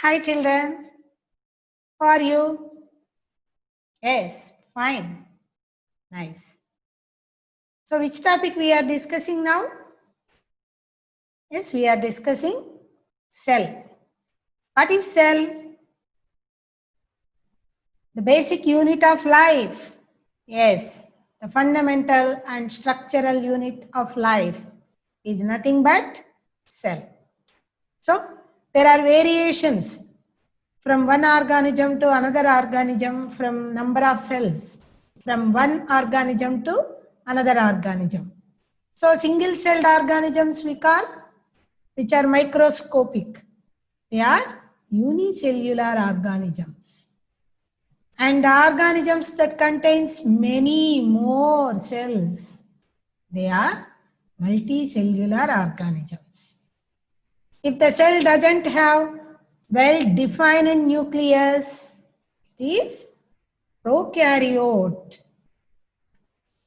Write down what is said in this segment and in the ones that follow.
Hi children, how are you? Yes, fine, nice. So which topic we are discussing now? Yes, we are discussing cell. What is cell? The basic unit of life. Yes, the fundamental and structural unit of life is nothing but cell. So there are variations from one organism to another organism, from number of cells, from one organism to another organism. So single celled organisms we call, which are microscopic. They are unicellular organisms. And the organisms that contains many more cells, they are multicellular organisms. If the cell doesn't have well-defined nucleus, it is prokaryote.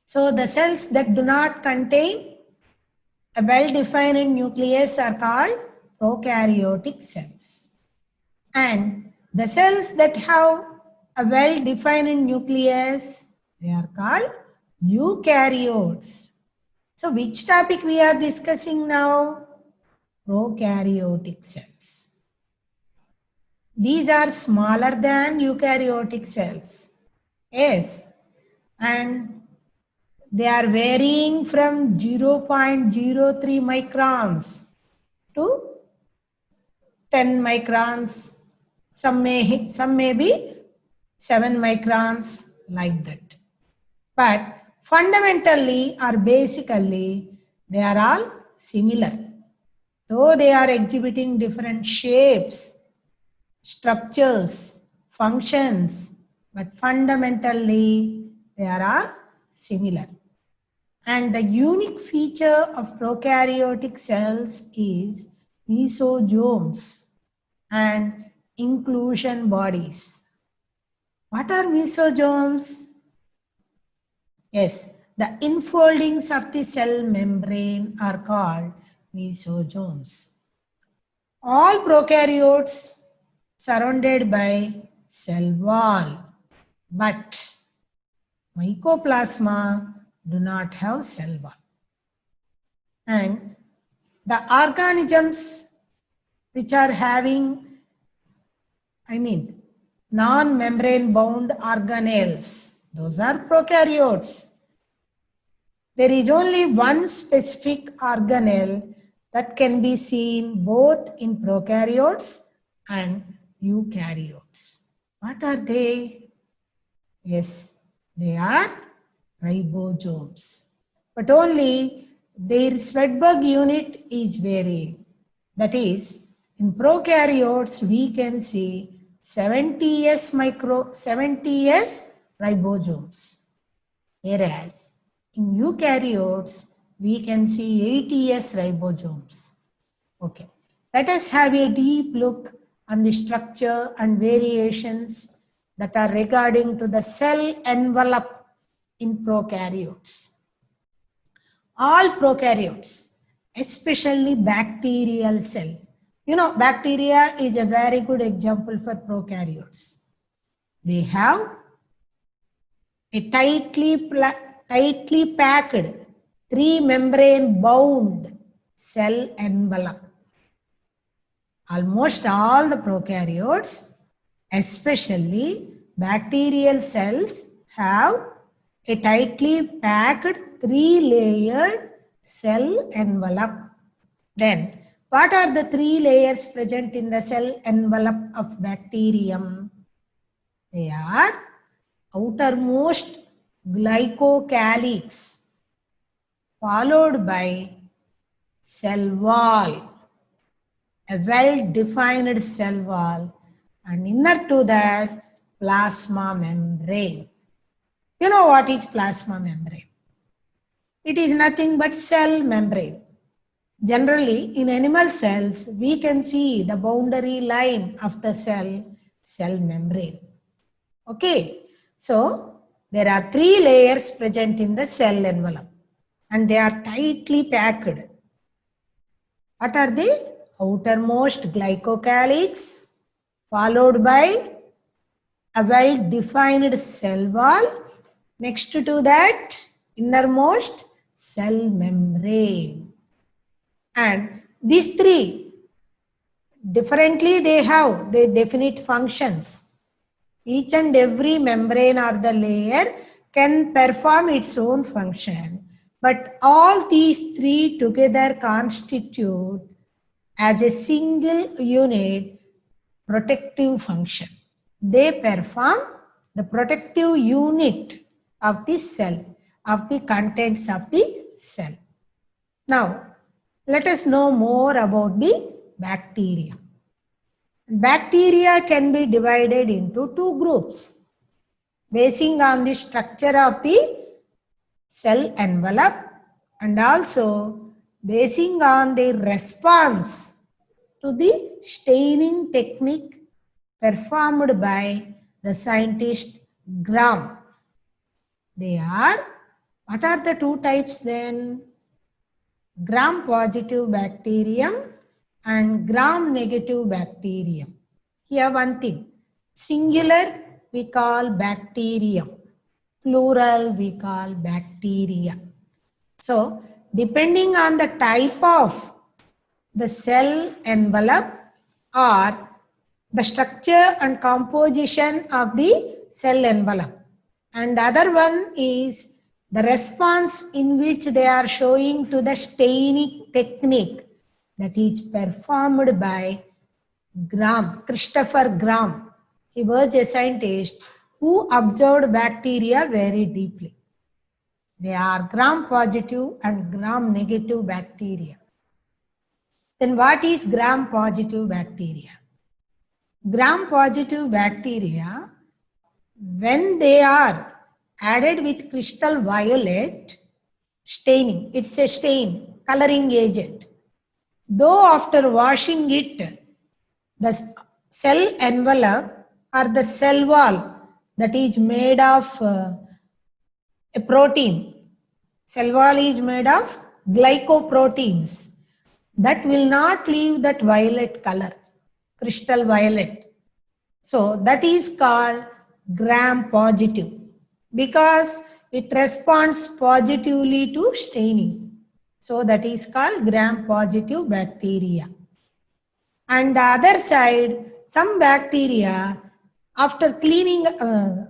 So the cells that do not contain a well-defined nucleus are called prokaryotic cells. And the cells that have a well-defined nucleus, they are called eukaryotes. So which topic we are discussing now? Prokaryotic cells. These are smaller than eukaryotic cells. Yes. And they are varying from 0.03 microns to 10 microns. Some may be 7 microns, like that. But fundamentally or basically, they are all similar. Though they are exhibiting different shapes, structures, functions, but fundamentally they are all similar. And the unique feature of prokaryotic cells is mesosomes and inclusion bodies. What are mesosomes? Yes, the infoldings of the cell membrane are called mesosomes. All prokaryotes surrounded by cell wall, but mycoplasma do not have cell wall. And the organisms which are having, non-membrane bound organelles, those are prokaryotes. There is only one specific organelle that can be seen both in prokaryotes and eukaryotes. What are they? Yes, they are ribosomes. But only their Swedberg unit is varied. That is, in prokaryotes we can see 70s ribosomes. Whereas in eukaryotes we can see 80s ribosomes. Okay, let us have a deep look on the structure and variations that are regarding to the cell envelope in prokaryotes. All prokaryotes, especially bacterial cell. You know, bacteria is a very good example for prokaryotes. They have a tightly packed 3-membrane bound cell envelope. Almost all the prokaryotes, especially bacterial cells, have a tightly packed 3-layered cell envelope. Then, what are the 3 layers present in the cell envelope of bacterium? They are outermost glycocalyx, followed by cell wall, a well-defined cell wall, and inner to that, plasma membrane. You know what is plasma membrane? It is nothing but cell membrane. Generally, in animal cells, we can see the boundary line of the cell membrane. Okay, so there are 3 layers present in the cell envelope and they are tightly packed. What are they? Outermost glycocalyx, followed by a well-defined cell wall. Next to that, innermost cell membrane. And these three, differently they have their definite functions. Each and every membrane or the layer can perform its own function. But all these three together constitute as a single unit protective function. They perform the protective unit of the cell, of the contents of the cell. Now, let us know more about the bacteria. Bacteria can be divided into two groups basing on the structure of the cell envelope and also basing on the response to the staining technique performed by the scientist Gram. What are the two types then? Gram-positive bacterium and gram-negative bacterium. Here one thing, singular we call bacterium, plural we call bacteria. So, depending on the type of the cell envelope or the structure and composition of the cell envelope, and other one is the response in which they are showing to the staining technique that is performed by Gram, Christopher Gram. He was a scientist who observed bacteria very deeply. They are gram-positive and gram-negative bacteria. Then what is gram-positive bacteria? Gram-positive bacteria, when they are added with crystal violet staining, it's a stain, coloring agent. Though after washing it, the cell envelope or the cell wall that is made of a protein, cell wall is made of glycoproteins, that will not leave that violet color, crystal violet. So that is called gram-positive because it responds positively to staining. So that is called gram-positive bacteria. And the other side, some bacteria, after cleaning,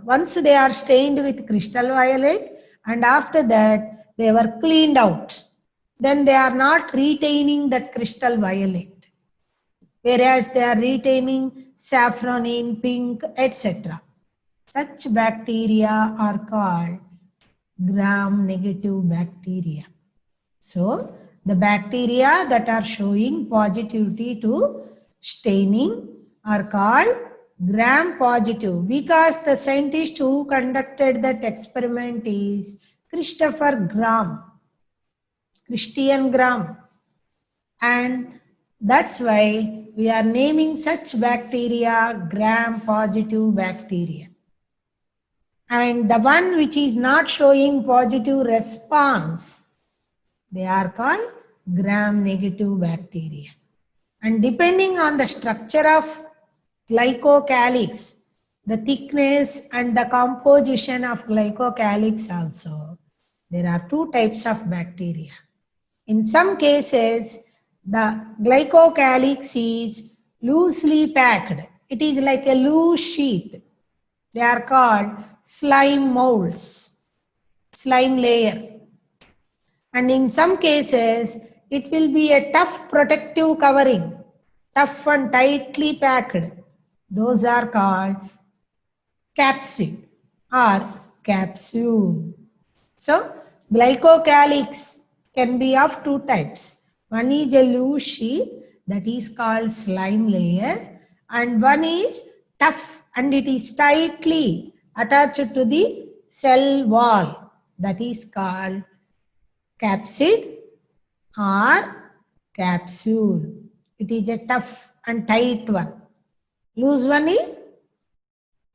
once they are stained with crystal violet and after that they were cleaned out, then they are not retaining that crystal violet, whereas they are retaining saffron, pink, etc. Such bacteria are called gram-negative bacteria. So, the bacteria that are showing positivity to staining are called gram-positive because the scientist who conducted that experiment is Christopher Gram, Christian Gram. And that's why we are naming such bacteria gram-positive bacteria. And the one which is not showing positive response, they are called gram-negative bacteria. And depending on the structure of glycocalyx, the thickness and the composition of glycocalyx also, there are two types of bacteria. In some cases, the glycocalyx is loosely packed. It is like a loose sheath. They are called slime molds, slime layer. And in some cases, it will be a tough protective covering, tough and tightly packed. Those are called capsid or capsule. So, glycocalyx can be of two types. One is a loose sheath that is called slime layer, and one is tough and it is tightly attached to the cell wall that is called capsid or capsule. It is a tough and tight one. Loose one is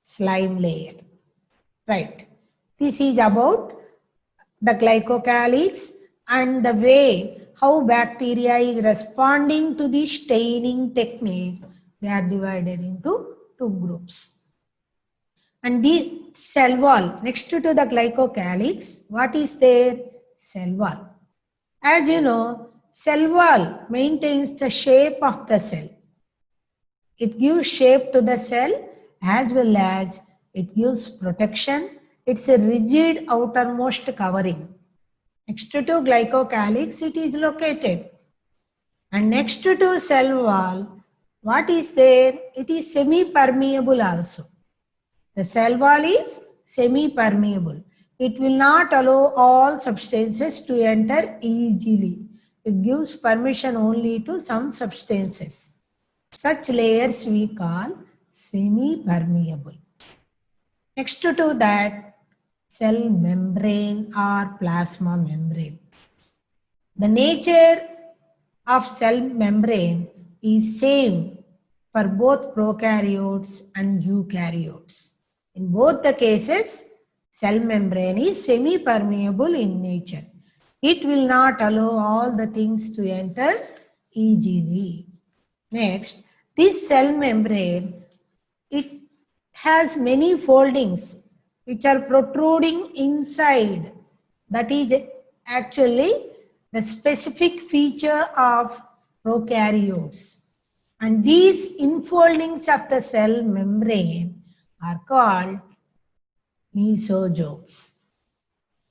slime layer. Right. This is about the glycocalyx and the way how bacteria is responding to the staining technique. They are divided into two groups. And the cell wall, next to the glycocalyx, what is there? Cell wall. As you know, cell wall maintains the shape of the cell. It gives shape to the cell as well as it gives protection. It's a rigid outermost covering. Next to glycocalyx, it is located. And next to cell wall, what is there? It is semi-permeable also. The cell wall is semi-permeable. It will not allow all substances to enter easily. It gives permission only to some substances. Such layers we call semi-permeable. Next to that, cell membrane or plasma membrane. The nature of cell membrane is same for both prokaryotes and eukaryotes. In both the cases, cell membrane is semi-permeable in nature. It will not allow all the things to enter easily. Next, this cell membrane, it has many foldings which are protruding inside. That is actually the specific feature of prokaryotes. And these infoldings of the cell membrane are called mesosomes.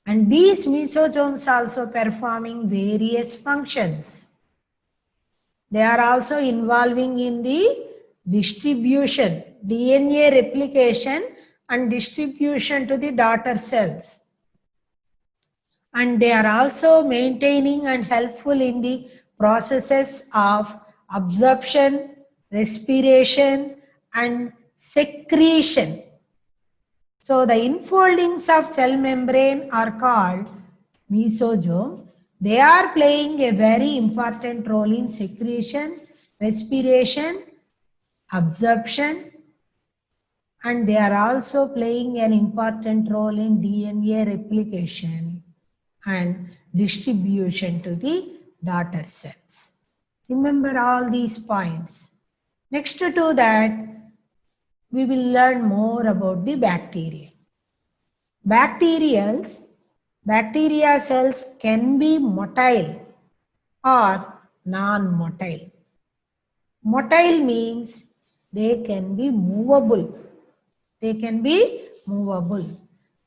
And these mesosomes also performing various functions. They are also involving in the distribution, DNA replication and distribution to the daughter cells. And they are also maintaining and helpful in the processes of absorption, respiration, and secretion. So the infoldings of cell membrane are called mesosome. They are playing a very important role in secretion, respiration, absorption, and they are also playing an important role in DNA replication and distribution to the daughter cells. Remember all these points. Next to that, we will learn more about the bacteria. Bacteria cells can be motile or non-motile. Motile means they can be movable. They can be movable.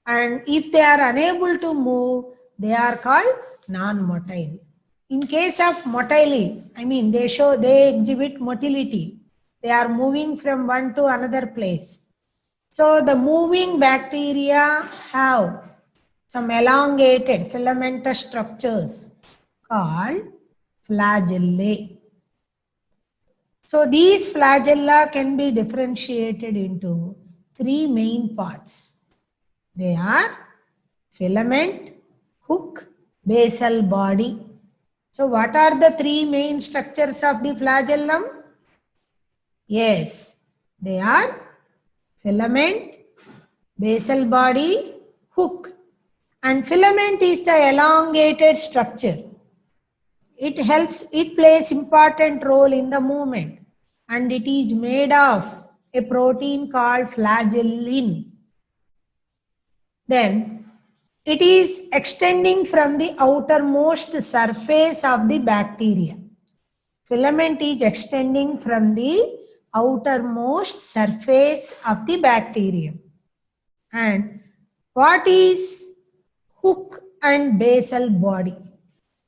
And if they are unable to move, they are called non-motile. In case of motility, they exhibit motility. They are moving from one to another place. So the moving bacteria have some elongated filamentous structures called flagellae. So these flagella can be differentiated into three main parts. They are filament, hook, basal body. So what are the three main structures of the flagellum? Yes, they are filament, basal body, hook. And filament is the elongated structure. It plays important role in the movement. And it is made of a protein called flagellin. Then it is extending from the outermost surface of the bacteria. Filament is extending from the outermost surface of the bacterium. And what is hook and basal body?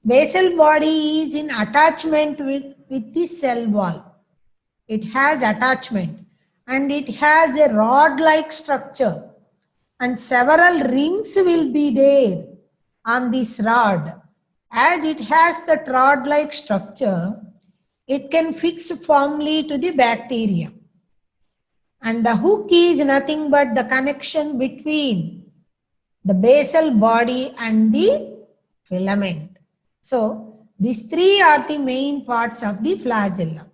Basal body is in attachment with the cell wall. It has attachment and it has a rod-like structure, and several rings will be there on this rod. As it has the rod-like structure, it can fix firmly to the bacteria. And the hook is nothing but the connection between the basal body and the filament. So these three are the main parts of the flagellum.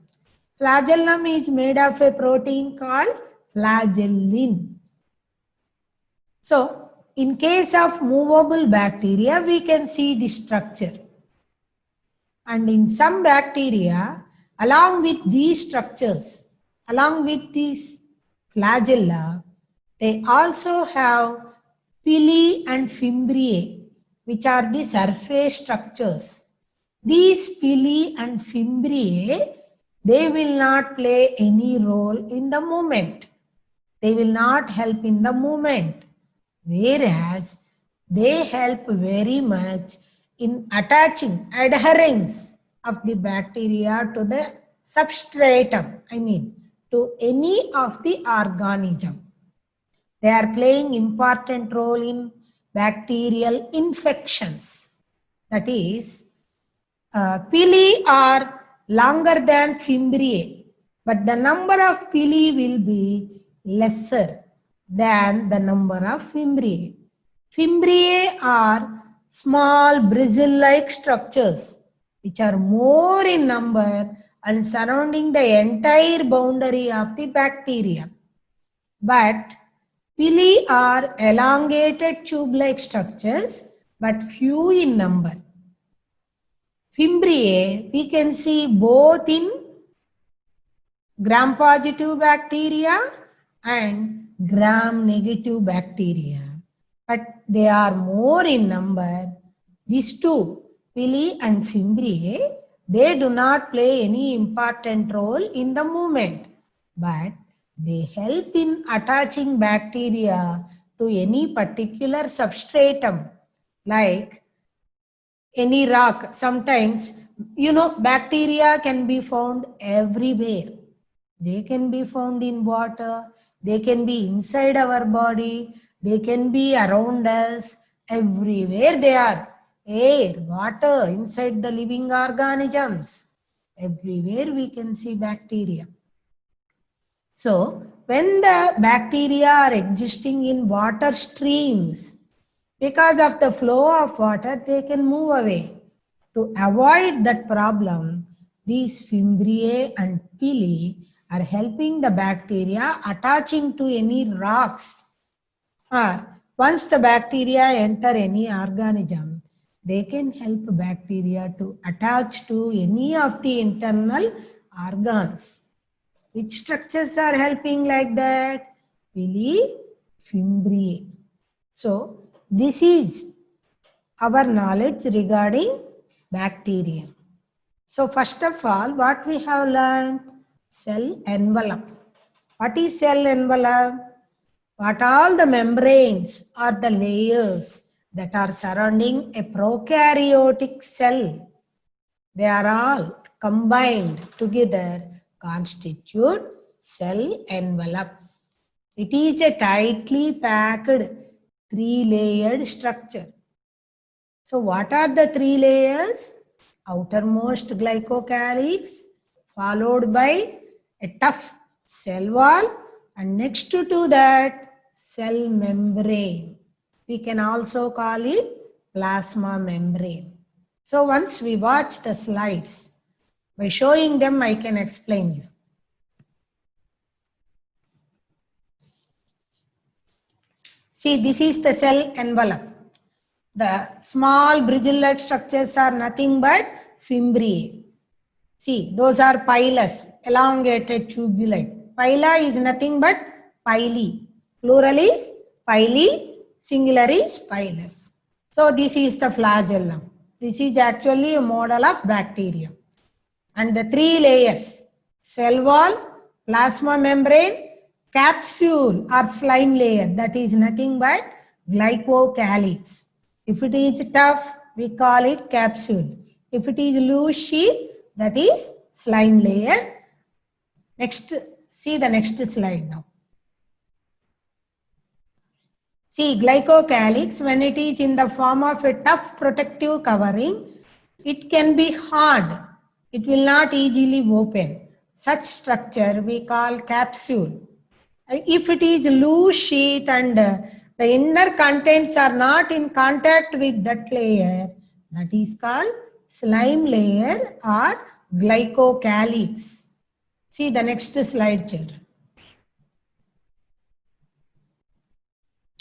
Flagellum is made of a protein called flagellin. So in case of movable bacteria, we can see the structure. And in some bacteria, along with these structures, along with these flagella, they also have pili and fimbriae, which are the surface structures. These pili and fimbriae, they will not play any role in the movement. They will not help in the movement. Whereas they help very much in attaching adherence of the bacteria to the substratum, to any of the organism. They are playing important role in bacterial infections. That is, pili are longer than fimbriae, but the number of pili will be lesser than the number of fimbriae. Fimbriae are small bristle-like structures which are more in number and surrounding the entire boundary of the bacteria. But pili are elongated tube-like structures but few in number. Fimbriae we can see both in gram-positive bacteria and gram-negative bacteria, but they are more in number. These two, pili and fimbriae, they do not play any important role in the movement, but they help in attaching bacteria to any particular substratum, like any rock. Sometimes, bacteria can be found everywhere. They can be found in water, they can be inside our body, they can be around us, everywhere they are. Air, water, inside the living organisms, everywhere we can see bacteria. So, when the bacteria are existing in water streams, because of the flow of water, they can move away. To avoid that problem, these fimbriae and pili are helping the bacteria attaching to any rocks, or once the bacteria enter any organism, they can help bacteria to attach to any of the internal organs. Which structures are helping like that? Pili, fimbriae. So, this is our knowledge regarding bacteria. So, first of all, what we have learned? Cell envelope. What is cell envelope? What all the membranes or the layers that are surrounding a prokaryotic cell, they are all combined together constitute cell envelope. It is a tightly packed 3-layered structure. So what are the 3 layers? Outermost glycocalyx, followed by a tough cell wall, and next to that, cell membrane. We can also call it plasma membrane. So once we watch the slides, by showing them I can explain you. See, this is the cell envelope. The small bridge-like structures are nothing but fimbriae. See, those are pilus, elongated tubuli. Pila is nothing but pili. Plural is pili, singular is pilus. So this is the flagellum. This is actually a model of bacterium. And the 3 layers, cell wall, plasma membrane, capsule or slime layer, that is nothing but glycocalyx. If it is tough, we call it capsule. If it is loose sheath, that is slime layer. Next, see the next slide now. See, glycocalyx, when it is in the form of a tough protective covering, it can be hard. It will not easily open. Such structure we call capsule. If it is loose sheath and the inner contents are not in contact with that layer, that is called slime layer or glycocalyx. See the next slide, children.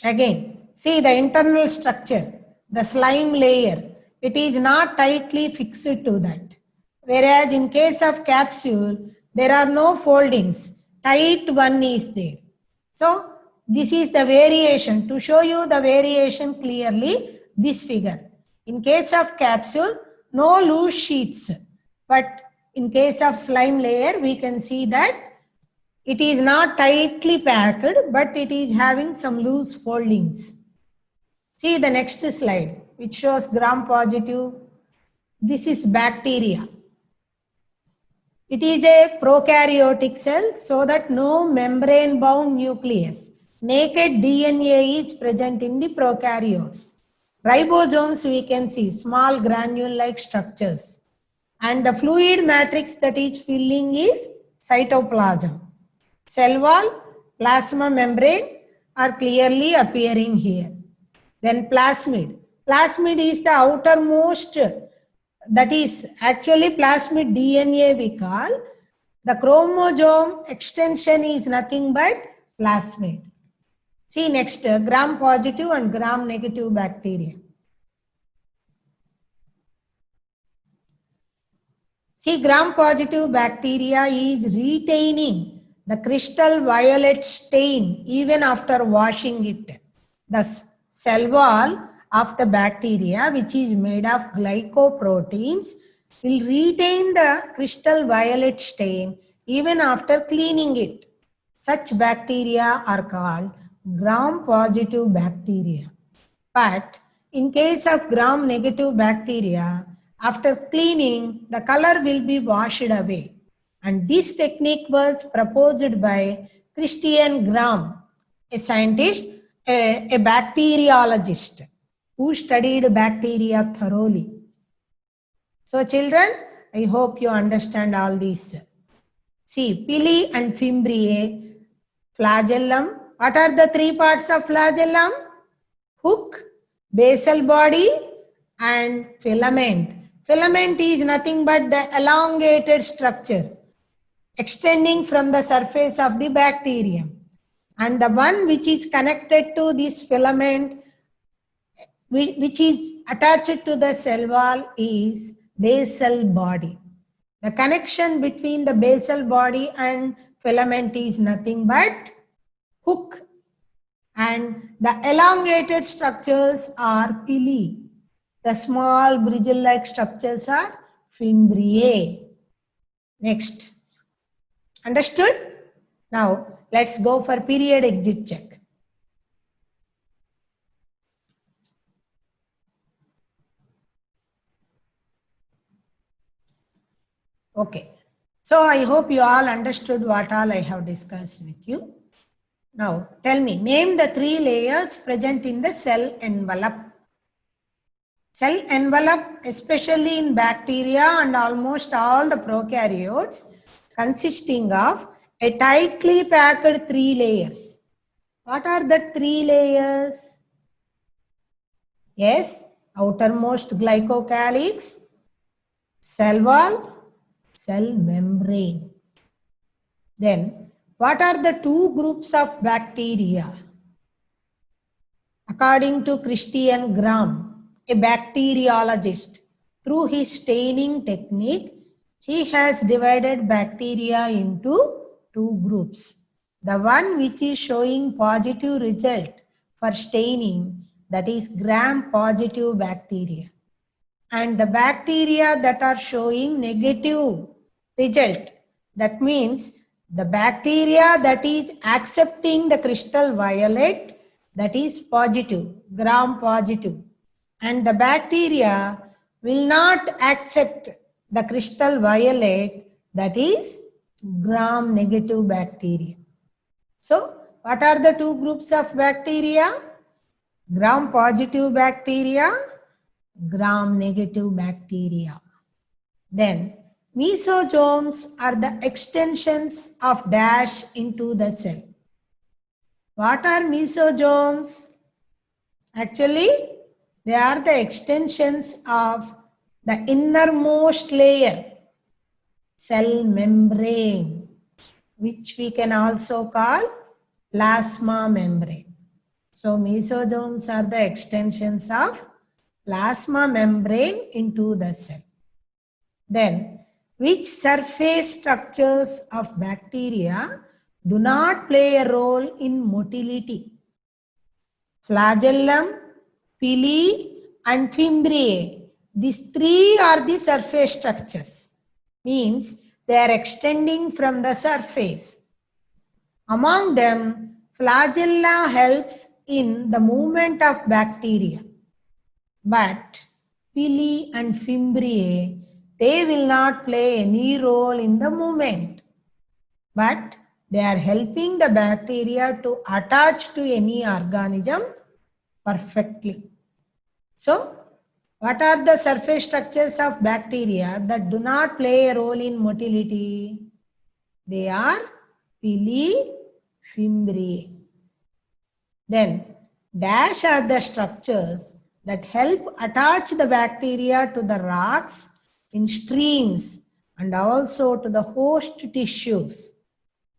Again, see the internal structure, the slime layer. It is not tightly fixed to that. Whereas in case of capsule, there are no foldings. Tight one is there. So this is the variation. To show you the variation clearly, this figure. In case of capsule, no loose sheets. But in case of slime layer, we can see that it is not tightly packed, but it is having some loose foldings. See the next slide, which shows gram-positive. This is bacteria. It is a prokaryotic cell, so that no membrane-bound nucleus. Naked DNA is present in the prokaryotes. Ribosomes, we can see small granule-like structures. And the fluid matrix that is filling is cytoplasm. Cell wall, plasma membrane are clearly appearing here. Then plasmid. Plasmid is the outermost, that is actually plasmid DNA we call. The chromosome extension is nothing but plasmid. See next, gram-positive and gram-negative bacteria. See, gram-positive bacteria is retaining the crystal violet stain even after washing it. The cell wall of the bacteria, which is made of glycoproteins, will retain the crystal violet stain even after cleaning it. Such bacteria are called gram-positive bacteria. But in case of gram-negative bacteria, after cleaning, the color will be washed away. And this technique was proposed by Christian Gram, a scientist, a bacteriologist who studied bacteria thoroughly. So children, I hope you understand all these. See, pili and fimbriae, flagellum. What are the three parts of flagellum? Hook, basal body, and filament. Filament is nothing but the elongated structure extending from the surface of the bacterium. And the one which is connected to this filament, which is attached to the cell wall, is basal body. The connection between the basal body and filament is nothing but hook. And the elongated structures are pili. The small bridge-like structures are fimbriae. Next. Understood? Now, let's go for period exit check. Okay. So, I hope you all understood what all I have discussed with you. Now, tell me, name the three layers present in the cell envelope. Cell envelope, especially in bacteria and almost all the prokaryotes, consisting of a tightly packed three layers. What are the three layers? Yes, outermost glycocalyx, cell wall, cell membrane. Then, what are the two groups of bacteria? According to Christian Gram, a bacteriologist, through his staining technique, he has divided bacteria into two groups. The one which is showing positive result for staining, that is gram-positive bacteria. And the bacteria that are showing negative result, that means the bacteria that is accepting the crystal violet, that is positive, gram-positive. And the bacteria will not accept the crystal violet, that is gram-negative bacteria. So, what are the two groups of bacteria? Gram-positive bacteria, gram-negative bacteria. Then, mesosomes are the extensions of dash into the cell. What are mesosomes? Actually, they are the extensions of the innermost layer, cell membrane, which we can also call plasma membrane. So, mesosomes are the extensions of plasma membrane into the cell. Then, which surface structures of bacteria do not play a role in motility. Flagellum, pili, and fimbriae. These three are the surface structures. Means they are extending from the surface. Among them, flagella helps in the movement of bacteria. But pili and fimbriae, they will not play any role in the movement. But they are helping the bacteria to attach to any organism perfectly. So, what are the surface structures of bacteria that do not play a role in motility? They are pili, fimbriae. Then, dash are the structures that help attach the bacteria to the rocks in streams and also to the host tissues.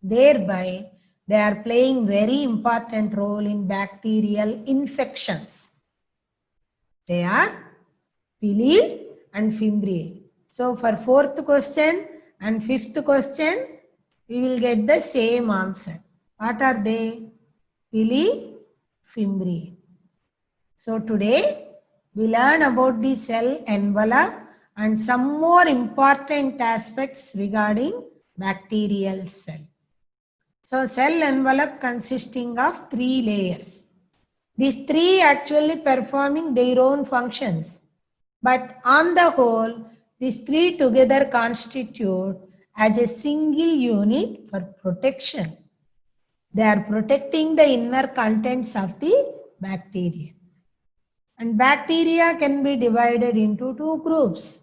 Thereby, they are playing very important role in bacterial infections. They are pili and fimbriae. So, for fourth question and fifth question, we will get the same answer. What are they? Pili, fimbriae. So, today we learn about the cell envelope and some more important aspects regarding bacterial cell. So, cell envelope consisting of 3 layers. These 3 actually performing their own functions. But on the whole, these 3 together constitute as a single unit for protection. They are protecting the inner contents of the bacteria. And bacteria can be divided into 2 groups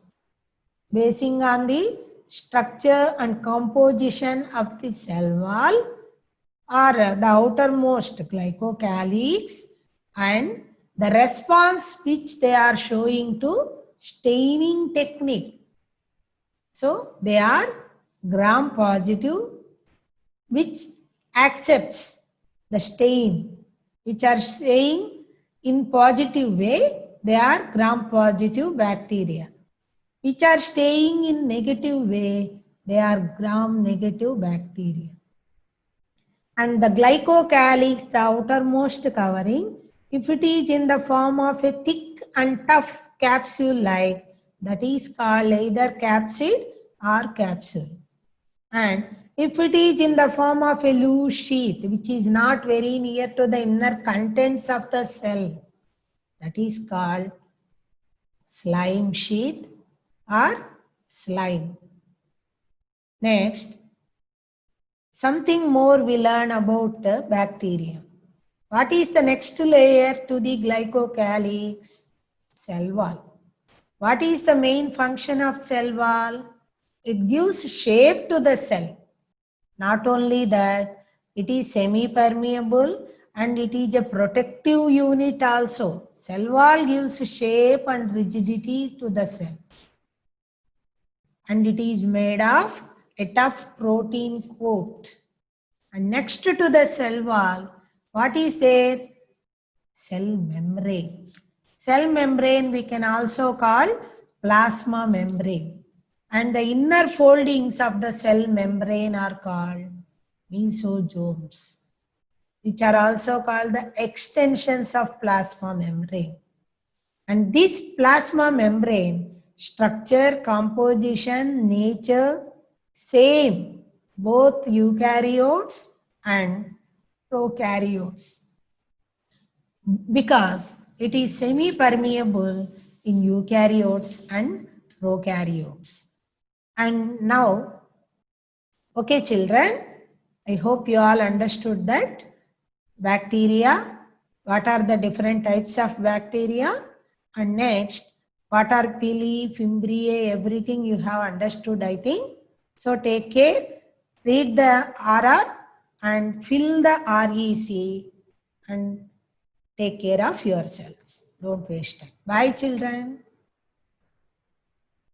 basing on the structure and composition of the cell wall or the outermost glycocalyx and the response which they are showing to staining technique. So they are gram positive, which accepts the stain, which are staying in positive way, they are gram positive bacteria. Which are staying in negative way, they are gram negative bacteria. And the glycocalyx, the outermost covering, if it is in the form of a thick and tough capsule like, that is called either capsid or capsule. And if it is in the form of a loose sheath, which is not very near to the inner contents of the cell, that is called slime sheath or slime. Next, something more we learn about bacteria. What is the next layer to the glycocalyx? Cell wall. What is the main function of cell wall? It gives shape to the cell. Not only that, it is semi-permeable and it is a protective unit also. Cell wall gives shape and rigidity to the cell. And it is made of a tough protein coat. And next to the cell wall, what is there? Cell membrane. Cell membrane we can also call plasma membrane. And the inner foldings of the cell membrane are called mesosomes, which are also called the extensions of plasma membrane. And this plasma membrane structure, composition, nature, same both eukaryotes and prokaryotes, because it is semi-permeable in eukaryotes and prokaryotes. And now, okay children, I hope you all understood that bacteria, what are the different types of bacteria, and next, what are pili, fimbriae, everything you have understood, I think. So take care, read the RR and fill the REC and take care of yourselves. Don't waste time. Bye children.